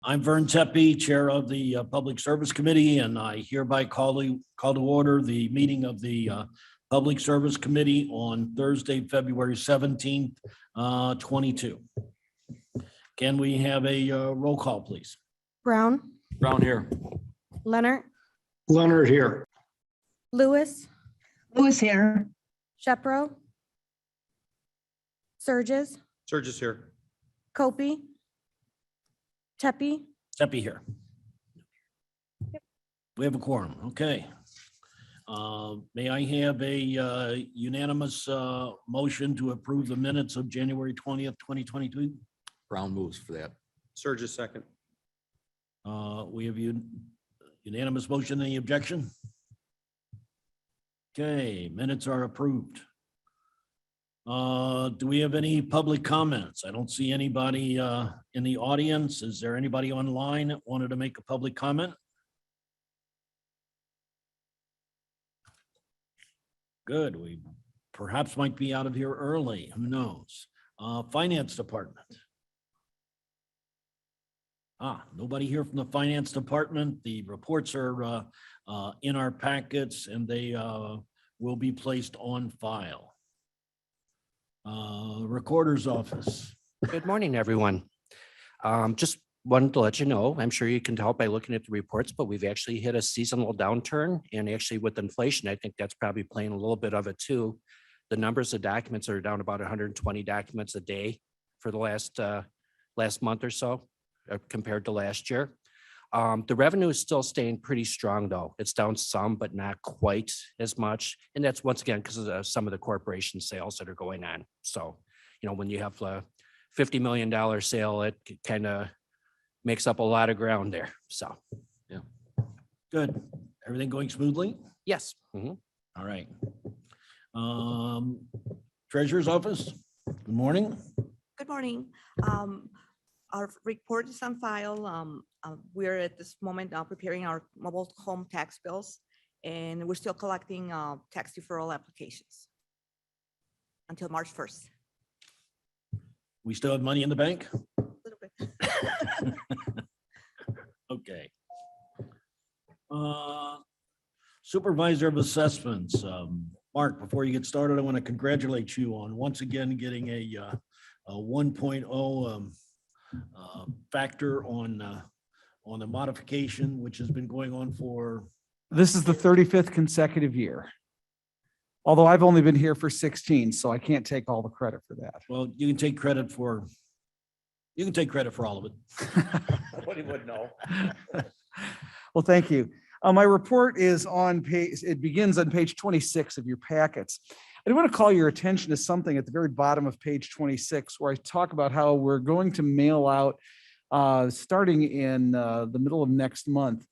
I'm Vern Tepe, Chair of the Public Service Committee, and I hereby call to order the meeting of the Public Service Committee on Thursday, February 17th, 22. Can we have a roll call, please? Brown, Brown here. Leonard, Leonard here. Lewis, Lewis here. Shepro, Surges, Surges here. Copey, Tepe. Tepe here. We have a quorum. Okay. May I have a unanimous motion to approve the minutes of January 20th, 2022? Brown moves for that. Surges second. We have unanimous motion. Any objection? Okay, minutes are approved. Do we have any public comments? I don't see anybody in the audience. Is there anybody online that wanted to make a public comment? Good, we perhaps might be out of here early, who knows? Finance Department. Nobody here from the Finance Department. The reports are in our packets and they will be placed on file. Recorder's Office. Good morning, everyone. Just wanted to let you know, I'm sure you can tell by looking at the reports, but we've actually hit a seasonal downturn, and actually with inflation, I think that's probably playing a little bit of it too. The numbers of documents are down about 120 documents a day for the last month or so compared to last year. The revenue is still staying pretty strong though. It's down some, but not quite as much. And that's once again because of some of the corporation sales that are going on. So, when you have a $50 million sale, it kind of makes up a lot of ground there. So, yeah. Good. Everything going smoothly? Yes. Mhm. All right. Treasurer's Office. Good morning. Good morning. Our report is on file. We're at this moment preparing our mobile home tax bills, and we're still collecting tax deferral applications until March 1st. We still have money in the bank? A little bit. Okay. Supervisor of Assessments. Mark, before you get started, I want to congratulate you on once again getting a 1.0 factor on the modification, which has been going on for. This is the 35th consecutive year. Although I've only been here for 16, so I can't take all the credit for that. Well, you can take credit for all of it. Nobody would know. Well, thank you. My report is on page, it begins on page 26 of your packets. I do want to call your attention to something at the very bottom of page 26, where I talk about how we're going to mail out, starting in the middle of next month,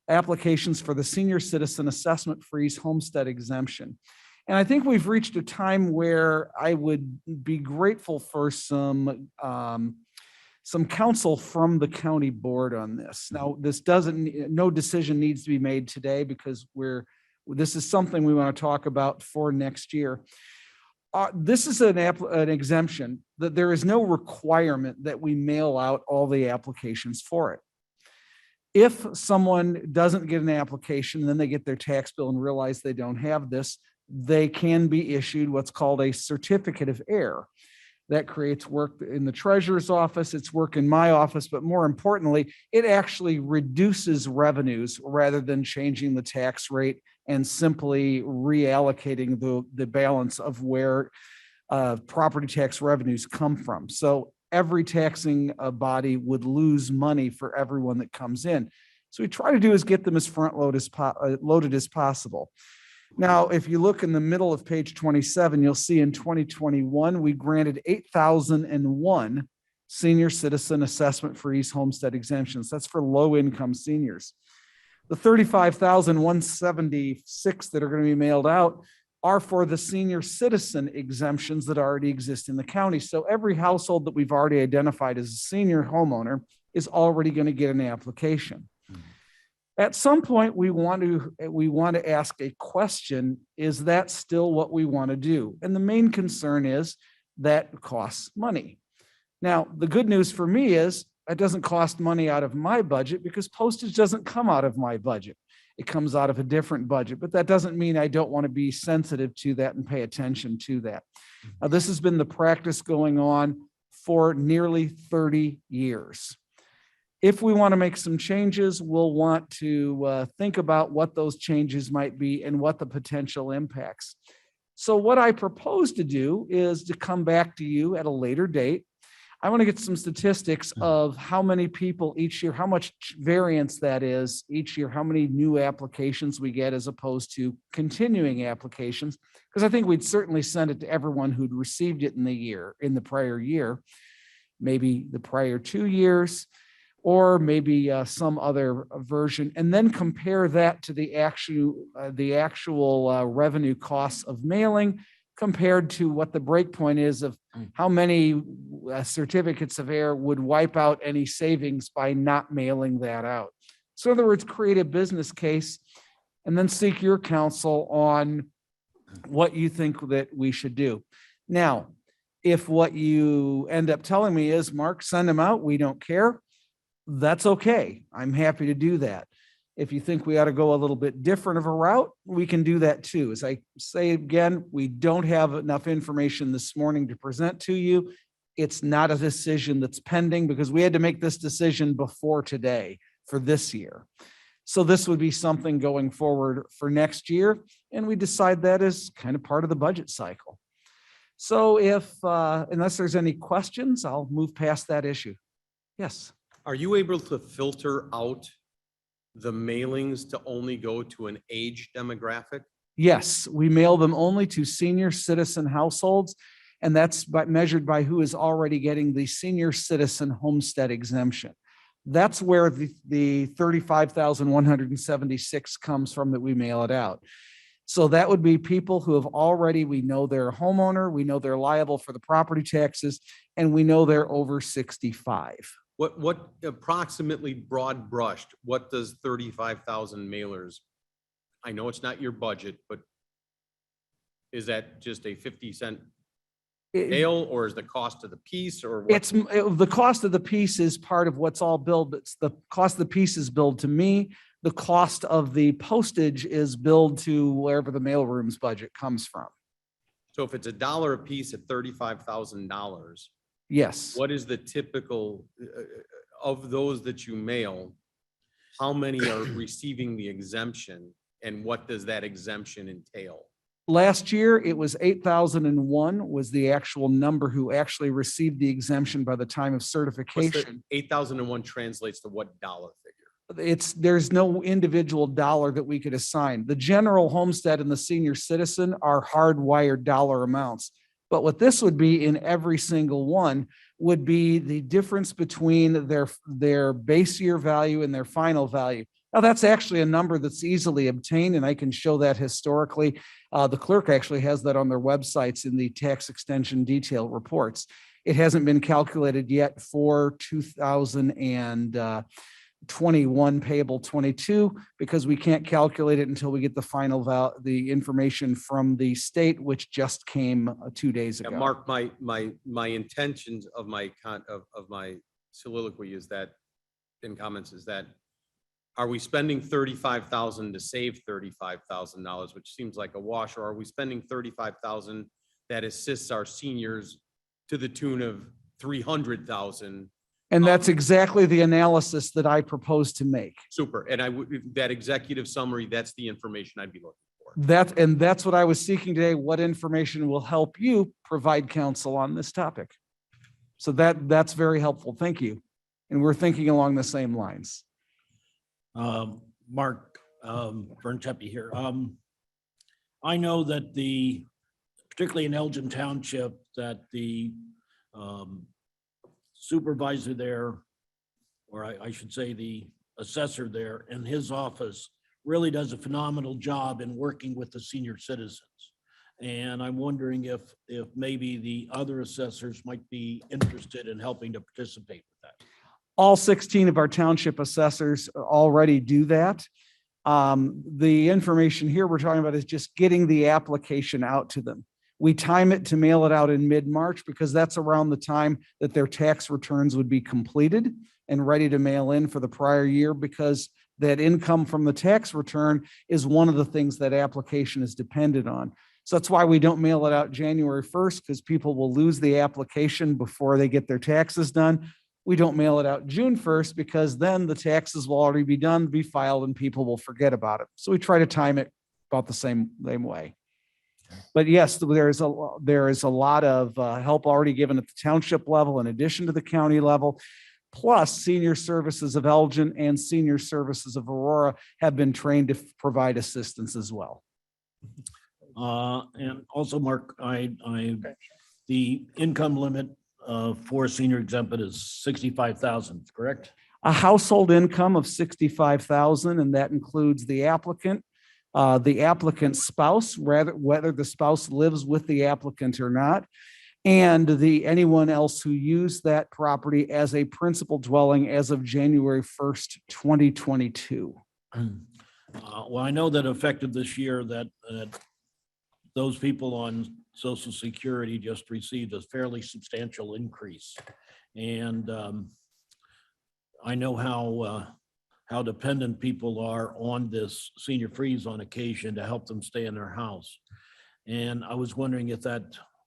applications for the Senior Citizen Assessment Freeze Homestead Exemption. And I think we've reached a time where I would be grateful for some counsel from the county board on this. Now, no decision needs to be made today because this is something we want to talk about for next year. This is an exemption that there is no requirement that we mail out all the applications for it. If someone doesn't get an application and then they get their tax bill and realize they don't have this, they can be issued what's called a certificate of error. That creates work in the treasurer's office, it's work in my office, but more importantly, it actually reduces revenues rather than changing the tax rate and simply reallocating the balance of where property tax revenues come from. So every taxing body would lose money for everyone that comes in. So we try to do is get them as loaded as possible. Now, if you look in the middle of page 27, you'll see in 2021, we granted 8,001 senior citizen assessment freeze homestead exemptions. That's for low-income seniors. The 35,176 that are going to be mailed out are for the senior citizen exemptions that already exist in the county. So every household that we've already identified as a senior homeowner is already going to get an application. At some point, we want to ask a question, is that still what we want to do? And the main concern is that costs money. Now, the good news for me is that doesn't cost money out of my budget because postage doesn't come out of my budget. It comes out of a different budget, but that doesn't mean I don't want to be sensitive to that and pay attention to that. Now, this has been the practice going on for nearly 30 years. If we want to make some changes, we'll want to think about what those changes might be and what the potential impacts. So what I propose to do is to come back to you at a later date. I want to get some statistics of how many people each year, how much variance that is each year, how many new applications we get as opposed to continuing applications. Because I think we'd certainly send it to everyone who'd received it in the prior year, maybe the prior 2 years, or maybe some other version, and then compare that to the actual revenue costs of mailing compared to what the breakpoint is of how many certificates of error would wipe out any savings by not mailing that out. So in other words, create a business case and then seek your counsel on what you think that we should do. Now, if what you end up telling me is, Mark, send them out, we don't care, that's okay. I'm happy to do that. If you think we ought to go a little bit different of a route, we can do that too. As I say again, we don't have enough information this morning to present to you. It's not a decision that's pending because we had to make this decision before today for this year. So this would be something going forward for next year. And we decide that as kind of part of the budget cycle. So unless there's any questions, I'll move past that issue. Yes. Are you able to filter out the mailings to only go to an age demographic? Yes, we mail them only to senior citizen households, and that's measured by who is already getting the senior citizen homestead exemption. That's where the 35,176 comes from that we mail it out. So that would be people who have already, we know they're a homeowner, we know they're liable for the property taxes, and we know they're over 65. What approximately broad brushed, what does 35,000 mailers? I know it's not your budget, but is that just a 50-cent mail, or is the cost of the piece, or what? The cost of the piece is part of what's all billed. It's the cost of the piece is billed to me. The cost of the postage is billed to wherever the mailroom's budget comes from. So if it's $1 a piece at $35,000, Yes. what is the typical of those that you mail? How many are receiving the exemption, and what does that exemption entail? Last year, it was 8,001 was the actual number who actually received the exemption by the time of certification. 8,001 translates to what dollar figure? There's no individual dollar that we could assign. The general homestead and the senior citizen are hardwired dollar amounts. But what this would be in every single one would be the difference between their base year value and their final value. Now, that's actually a number that's easily obtained, and I can show that historically. The clerk actually has that on their websites in the tax extension detail reports. It hasn't been calculated yet for 2021 payable 22 because we can't calculate it until we get the final the information from the state, which just came 2 days ago. Mark, my intentions of my soliloquy is that, in comments, is that, are we spending $35,000 to save $35,000, which seems like a wash, or are we spending $35,000 that assists our seniors to the tune of $300,000? And that's exactly the analysis that I propose to make. Super. And that executive summary, that's the information I'd be looking for. That's what I was seeking today. What information will help you provide counsel on this topic? So that's very helpful. Thank you. And we're thinking along the same lines. Mark, Berncheppy here. I know that particularly in Elgin Township, that the supervisor there, or I should say the assessor there, and his office really does a phenomenal job in working with the senior citizens. And I'm wondering if maybe the other assessors might be interested in helping to participate with that. All 16 of our township assessors already do that. The information here we're talking about is just getting the application out to them. We time it to mail it out in mid-March because that's around the time that their tax returns would be completed and ready to mail in for the prior year, because that income from the tax return is one of the things that application is dependent on. So that's why we don't mail it out January 1st, because people will lose the application before they get their taxes done. We don't mail it out June 1st because then the taxes will already be done, be filed, and people will forget about it. So we try to time it about the same way. But yes, there is a lot of help already given at the township level in addition to the county level. Plus, Senior Services of Elgin and Senior Services of Aurora have been trained to provide assistance as well. And also, Mark, the income limit for senior exempt is 65,000, correct? A household income of 65,000, and that includes the applicant's spouse, whether the spouse lives with the applicant or not, and anyone else who used that property as a principal dwelling as of January 1st, 2022. Well, I know that effective this year that those people on Social Security just received a fairly substantial increase. And I know how dependent people are on this senior freeze on occasion to help them stay in their house. And I was wondering if that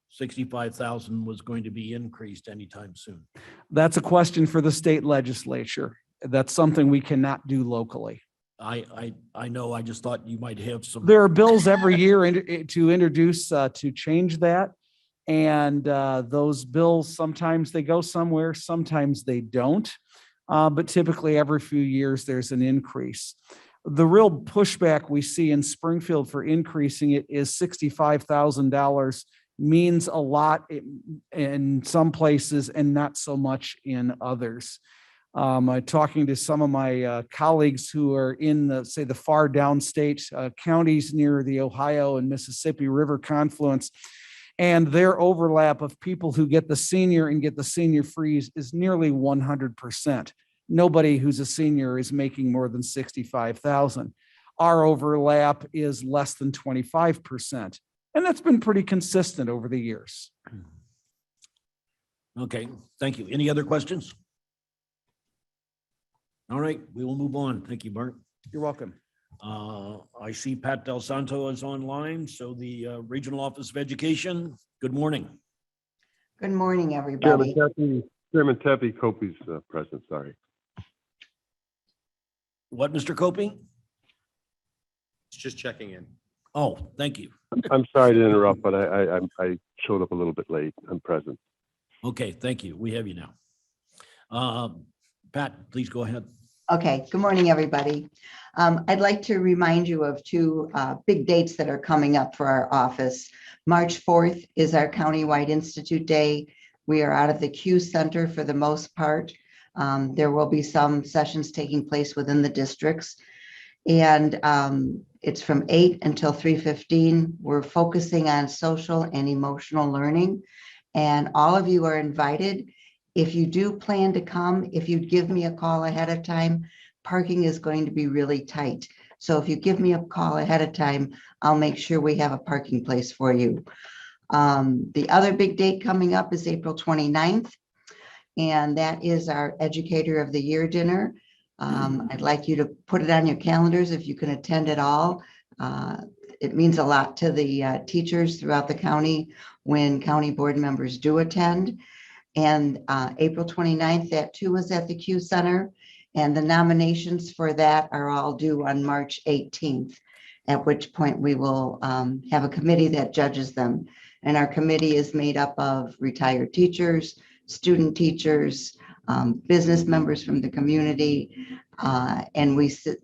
65,000 was going to be increased anytime soon. That's a question for the state legislature. That's something we cannot do locally. I know, I just thought you might have some. There are bills every year to introduce to change that. And those bills, sometimes they go somewhere, sometimes they don't. But typically every few years, there's an increase. The real pushback we see in Springfield for increasing it is $65,000 means a lot in some places and not so much in others. Talking to some of my colleagues who are in the far downstate counties near the Ohio and Mississippi River confluence, and their overlap of people who get the senior and get the senior freeze is nearly 100%. Nobody who's a senior is making more than 65,000. Our overlap is less than 25%. And that's been pretty consistent over the years. Okay, thank you. Any other questions? All right, we will move on. Thank you, Bart. You're welcome. I see Pat Del Santo is online. So the Regional Office of Education, good morning. Good morning, everybody. Chairman Tepe Kopi's present, sorry. What, Mr. Copey? It's just checking in. Oh, thank you. I'm sorry to interrupt, but I showed up a little bit late. I'm present. Okay, thank you. We have you now. Pat, please go ahead. Okay, good morning, everybody. I'd like to remind you of two big dates that are coming up for our office. March 4th is our Countywide Institute Day. We are out of the Q Center for the most part. There will be some sessions taking place within the districts. And it's from 8 until 3:15. We're focusing on social and emotional learning. And all of you are invited. If you do plan to come, if you'd give me a call ahead of time, parking is going to be really tight. So if you give me a call ahead of time, I'll make sure we have a parking place for you. The other big date coming up is April 29th. And that is our Educator of the Year dinner. I'd like you to put it on your calendars if you can attend at all. It means a lot to the teachers throughout the county when county board members do attend. And April 29th, that too is at the Q Center. And the nominations for that are all due on March 18th, at which point we will have a committee that judges them. And our committee is made up of retired teachers, student teachers, business members from the community. And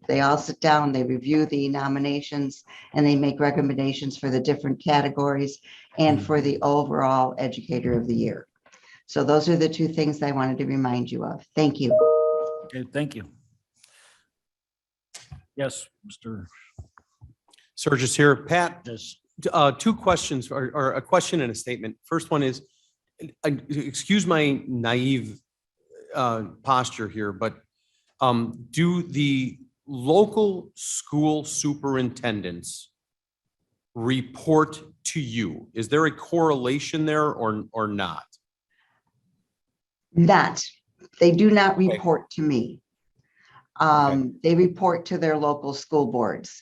they all sit down, they review the nominations, and they make recommendations for the different categories and for the overall Educator of the Year. So those are the two things I wanted to remind you of. Thank you. Okay, thank you. Yes, Mr. Surges here. Pat, Yes. two questions or a question and a statement. First one is, excuse my naive posture here, but do the local school superintendents report to you? Is there a correlation there or not? Not They do not Okay. report to me. They report to their local school boards.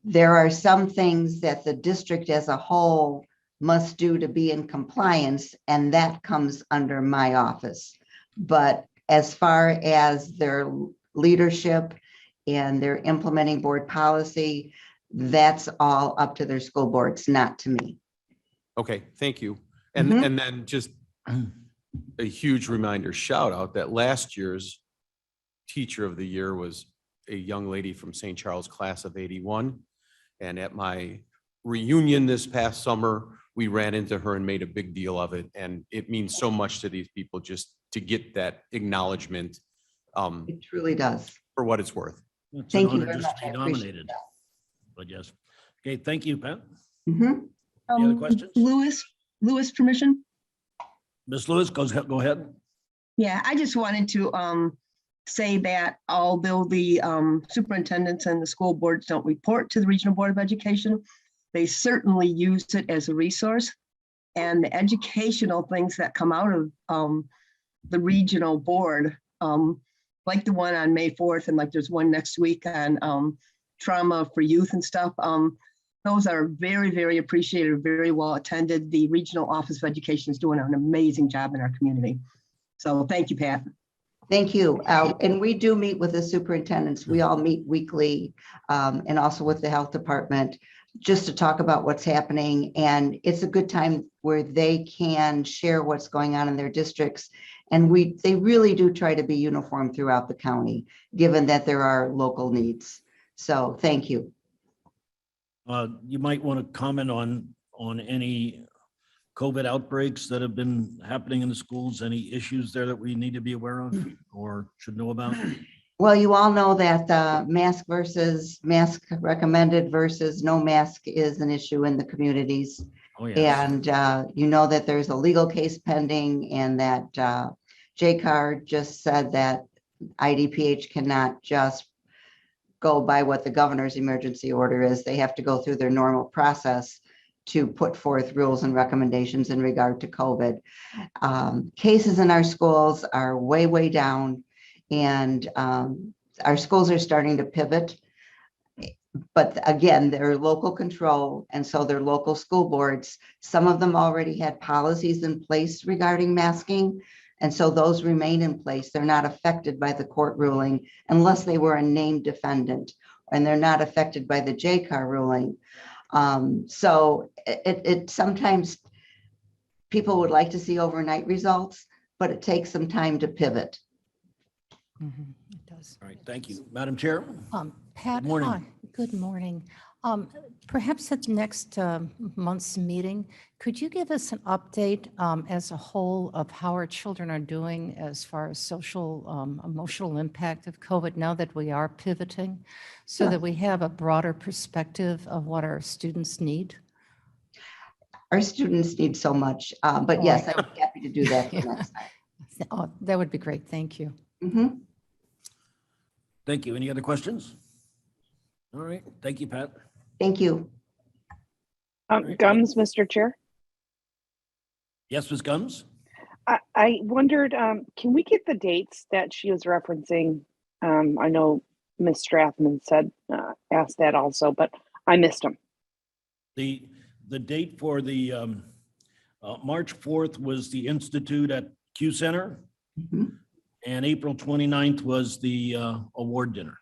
There are some things that the district as a whole must do to be in compliance, and that comes under my office. But as far as their leadership and their implementing board policy, that's all up to their school boards, not to me. Okay, thank you. And, Mhm. and then just a huge reminder, shout out that last year's teacher of the year was a young lady from St. Charles class of 81. And at my reunion this past summer, we ran into her and made a big deal of it. And it means so much to these people just to get that acknowledgement It truly does. for what it's worth. It's Thank an you honor very just much. to I be appreciate nominated, that. I guess. Okay, thank you, Pat. Mhm. Any other questions? Lewis, permission? Ms. Lewis, go ahead. Yeah, I just wanted to say that although the superintendents and the school boards don't report to the Regional Board of Education, they certainly use it as a resource. And the educational things that come out of the regional board, like the one on May 4th, and like there's one next week on trauma for youth and stuff. Those are very, very appreciated, very well attended. The Regional Office of Education is doing an amazing job in our community. So thank you, Pat. Thank you. And we do meet with the superintendents. We all meet weekly, and also with the health department, just to talk about what's happening. And it's a good time where they can share what's going on in their districts. And they really do try to be uniform throughout the county, given that there are local needs. So thank you. You might want to comment on any COVID outbreaks that have been happening in the schools, any issues there that we need to be aware of or should know about? Well, you all know that mask recommended versus no mask is an issue in the communities. Oh, yes. And you know that there's a legal case pending, and that JCAR just said that IDPH cannot just go by what the governor's emergency order is. They have to go through their normal process to put forth rules and recommendations in regard to COVID. Cases in our schools are way, way down, and our schools are starting to pivot. But again, they're local control, and so they're local school boards. Some of them already had policies in place regarding masking, and so those remain in place. They're not affected by the court ruling unless they were a named defendant, and they're not affected by the JCAR ruling. So it sometimes people would like to see overnight results, but it takes some time to pivot. It does. All right, thank you. Madam Chair? Pat, Good morning. hi. Good morning. Perhaps at next month's meeting, could you give us an update as a whole of how our children are doing as far as social, emotional impact of COVID now that we are pivoting, so Sure. that we have a broader perspective of what our students need? Our students need so much, but Oh, yes, I I would be happy to do that for next time. Oh, that would be great. Thank you. Mhm. Thank you. Any other questions? All right, thank you, Pat. Thank you. Gums, Mr. Chair. Yes, Ms. Gums? I wondered, can we get the dates that she was referencing? I know Ms. Strathman said, asked that also, but I missed them. The date for the March 4th was the Institute at Q Center, Mhm. and April 29th was the award dinner.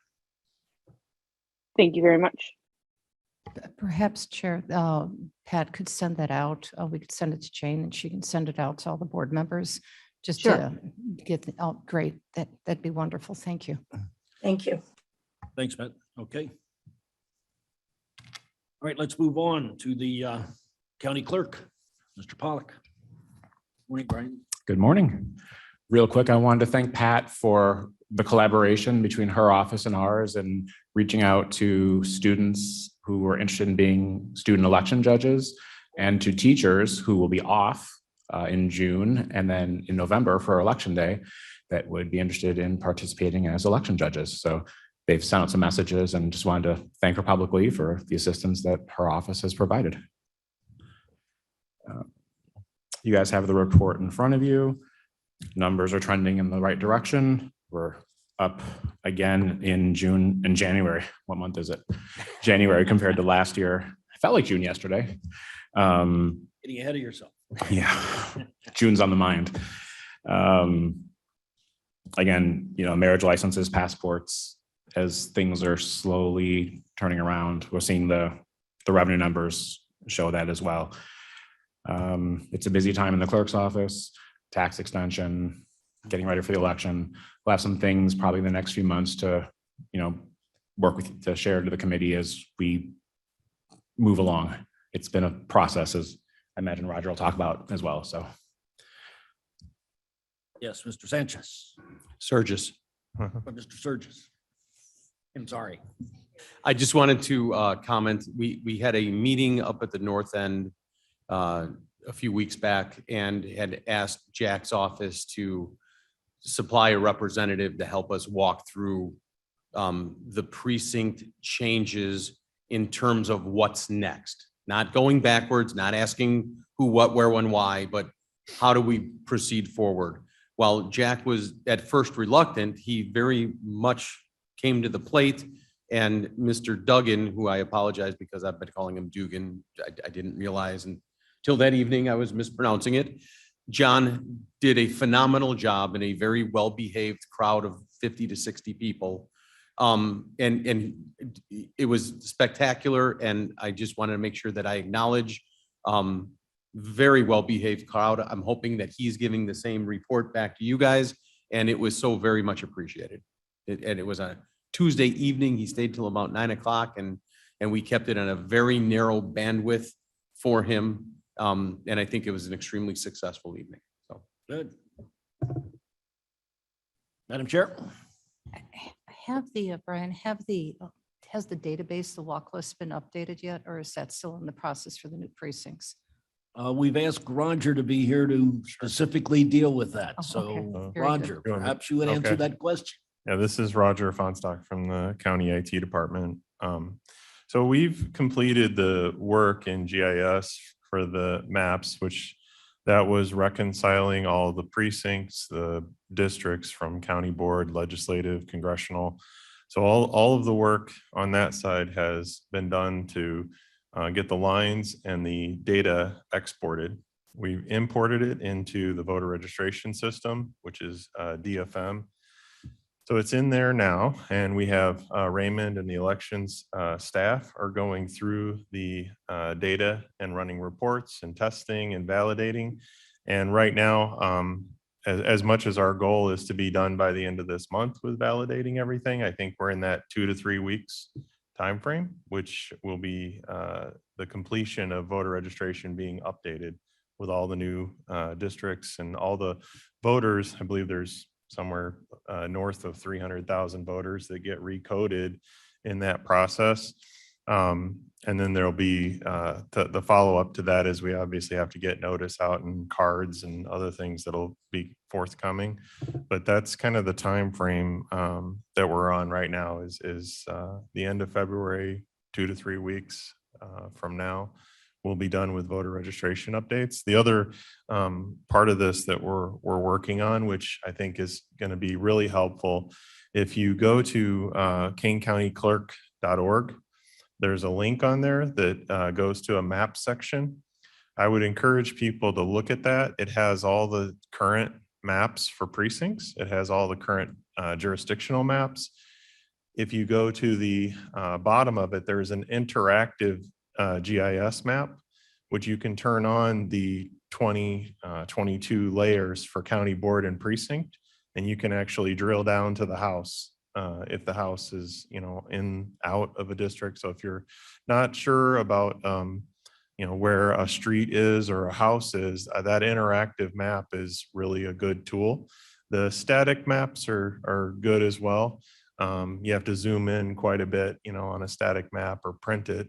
Thank you very much. Perhaps Chair, Pat could send that out. We could send it to Jane and she can send it out to all the board members. Just Sure. to get, oh, great. That'd be wonderful. Thank you. Thank you. Thanks, Pat. Okay. All right, let's move on to the County Clerk, Mr. Pollock. Morning, Brian. Good morning. Real quick, I wanted to thank Pat for the collaboration between her office and ours and reaching out to students who were interested in being student election judges and to teachers who will be off in June and then in November for election day that would be interested in participating as election judges. So they've sent out some messages and just wanted to thank her publicly for the assistance that her office has provided. You guys have the report in front of you. Numbers are trending in the right direction. We're up again in June and January. What month is it? January compared to last year. I felt like June yesterday. Getting ahead of yourself. Yeah, June's on the mind. Again, marriage licenses, passports, as things are slowly turning around, we're seeing the revenue numbers show that as well. It's a busy time in the clerk's office, tax extension, getting ready for the election. We'll have some things probably in the next few months to, work with, to share to the committee as we move along. It's been a process, as I imagine Roger will talk about as well, so. Yes, Mr. Sanchez, Surges. or Mr. Surges. I'm sorry. I just wanted to comment, we had a meeting up at the north end a few weeks back and had asked Jack's office to supply a representative to help us walk through the precinct changes in terms of what's next. Not going backwards, not asking who, what, where, when, why, but how do we proceed forward? While Jack was at first reluctant, he very much came to the plate. And Mr. Duggan, who I apologize because I've been calling him Dugan, I didn't realize until that evening I was mispronouncing it. John did a phenomenal job in a very well-behaved crowd of 50 to 60 people. And it was spectacular. And I just wanted to make sure that I acknowledge very well-behaved crowd. I'm hoping that he's giving the same report back to you guys. And it was so very much appreciated. And it was a Tuesday evening. He stayed till about 9 o'clock and we kept it on a very narrow bandwidth for him. And I think it was an extremely successful evening. So Good. Madam Chair? Have Brian, has the database, the walk list been updated yet, or is that still in the process for the new precincts? We've asked Roger to be here to specifically deal with that. Oh, So okay. Very good. Roger, perhaps you would answer Okay. that question. Yeah, this is Roger Fonstock from the County IT Department. So we've completed the work in GIS for the maps, which that was reconciling all the precincts, the districts from county board, legislative, congressional. So all of the work on that side has been done to get the lines and the data exported. We've imported it into the voter registration system, which is DFM. So it's in there now, and we have Raymond and the elections staff are going through the data and running reports and testing and validating. And right now, as much as our goal is to be done by the end of this month with validating everything, I think we're in that 2 to 3 weeks timeframe, which will be the completion of voter registration being updated with all the new districts and all the voters. I believe there's somewhere north of 300,000 voters that get recoded in that process. And then there'll be the follow-up to that is we obviously have to get notice out and cards and other things that'll be forthcoming. But that's kind of the time frame that we're on right now is the end of February, 2 to 3 weeks from now. We'll be done with voter registration updates. The other part of this that we're working on, which I think is going to be really helpful, if you go to kanecountyclerk.org, there's a link on there that goes to a map section. I would encourage people to look at that. It has all the current maps for precincts. It has all the current jurisdictional maps. If you go to the bottom of it, there's an interactive GIS map, which you can turn on the 22 layers for county board and precinct, and you can actually drill down to the house if the house is, in out of a district. So if you're not sure about, where a street is or a house is, that interactive map is really a good tool. The static maps are good as well. You have to zoom in quite a bit, on a static map or print it.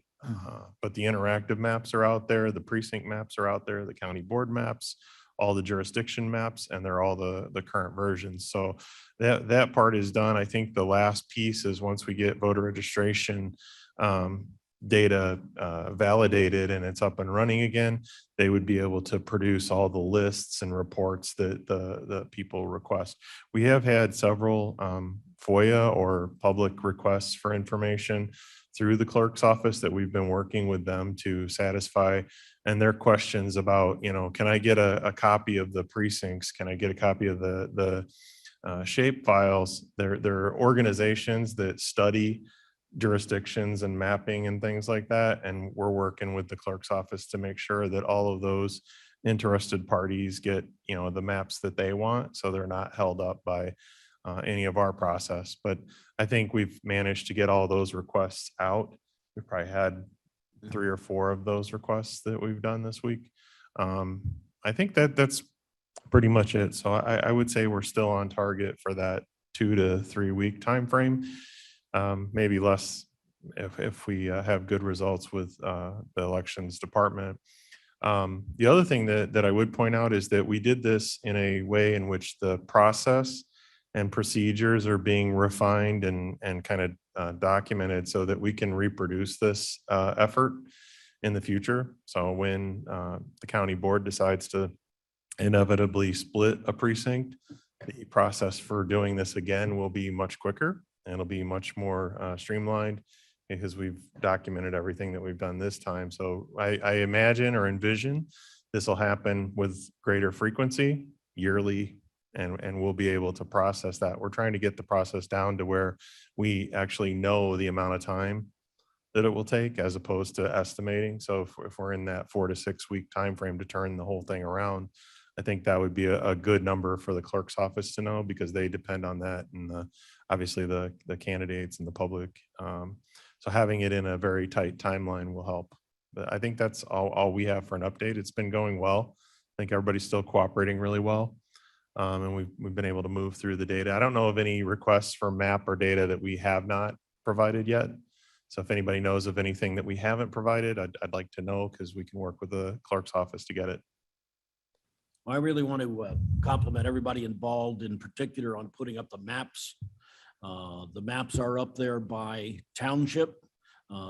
But the interactive maps are out there, the precinct maps are out there, the county board maps, all the jurisdiction maps, and they're all the current versions. So that part is done. I think the last piece is once we get voter registration data validated and it's up and running again, they would be able to produce all the lists and reports that the people request. We have had several FOIA or public requests for information through the clerk's office that we've been working with them to satisfy. And their questions about, can I get a copy of the precincts? Can I get a copy of the shape files? They're organizations that study jurisdictions and mapping and things like that. And we're working with the clerk's office to make sure that all of those interested parties get, the maps that they want. So they're not held up by any of our process. But I think we've managed to get all those requests out. We've probably had 3 or 4 of those requests that we've done this week. I think that's pretty much it. So I would say we're still on target for that 2 to 3 week time frame. Maybe less if we have good results with the elections department. The other thing that I would point out is that we did this in a way in which the process and procedures are being refined and kind of documented so that we can reproduce this effort in the future. So when the county board decides to inevitably split a precinct, the process for doing this again will be much quicker and it'll be much more streamlined because we've documented everything that we've done this time. So I imagine or envision this will happen with greater frequency yearly, and we'll be able to process that. We're trying to get the process down to where we actually know the amount of time that it will take as opposed to estimating. So if we're in that 4 to 6 week time frame to turn the whole thing around, I think that would be a good number for the clerk's office to know because they depend on that and obviously the candidates and the public. So having it in a very tight timeline will help. But I think that's all we have for an update. It's been going well. I think everybody's still cooperating really well. And we've been able to move through the data. I don't know of any requests for map or data that we have not provided yet. So if anybody knows of anything that we haven't provided, I'd like to know because we can work with the clerk's office to get it. I really want to compliment everybody involved, in particular on putting up the maps. The maps are up there by township,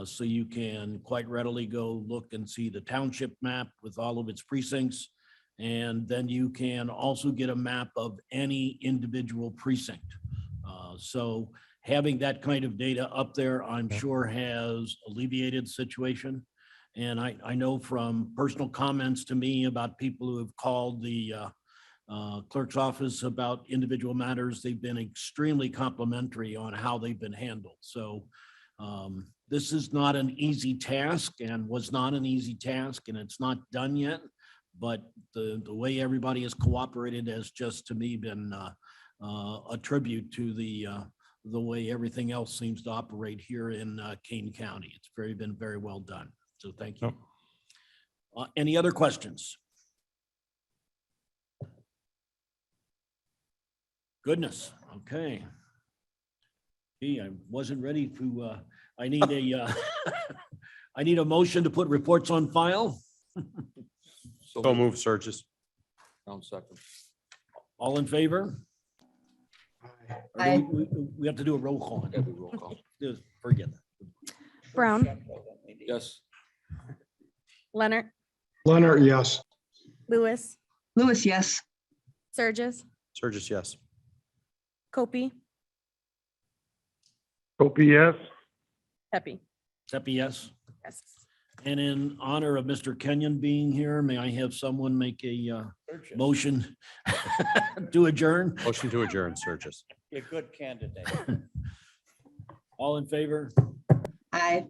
so you can quite readily go look and see the township map with all of its precincts. And then you can also get a map of any individual precinct. So having that kind of data up there, I'm sure has alleviated the situation. And I know from personal comments to me about people who have called the clerk's office about individual matters, they've been extremely complimentary on how they've been handled. So this is not an easy task and was not an easy task, and it's not done yet. But the way everybody has cooperated has just, to me, been a tribute to the way everything else seems to operate here in Kane County. It's been very well done. So thank you. Any other questions? Goodness. Okay. Gee, I wasn't ready to. I need a. I need a motion to put reports on file. So move, Surges. Second. All in favor? Or do we have to do a roll call. Roll call. Just forget that. Brown, Yes. Leonard, Leonard, yes. Lewis, Lewis, yes. Surges, Surges, yes. Copy, Opie, yes. Pepe. Except yes. Yes. And in honor of Mr. Kenyon being here, may I have someone make a motion to adjourn? Motion to adjourn, Surges. A good candidate. All in favor? Aye.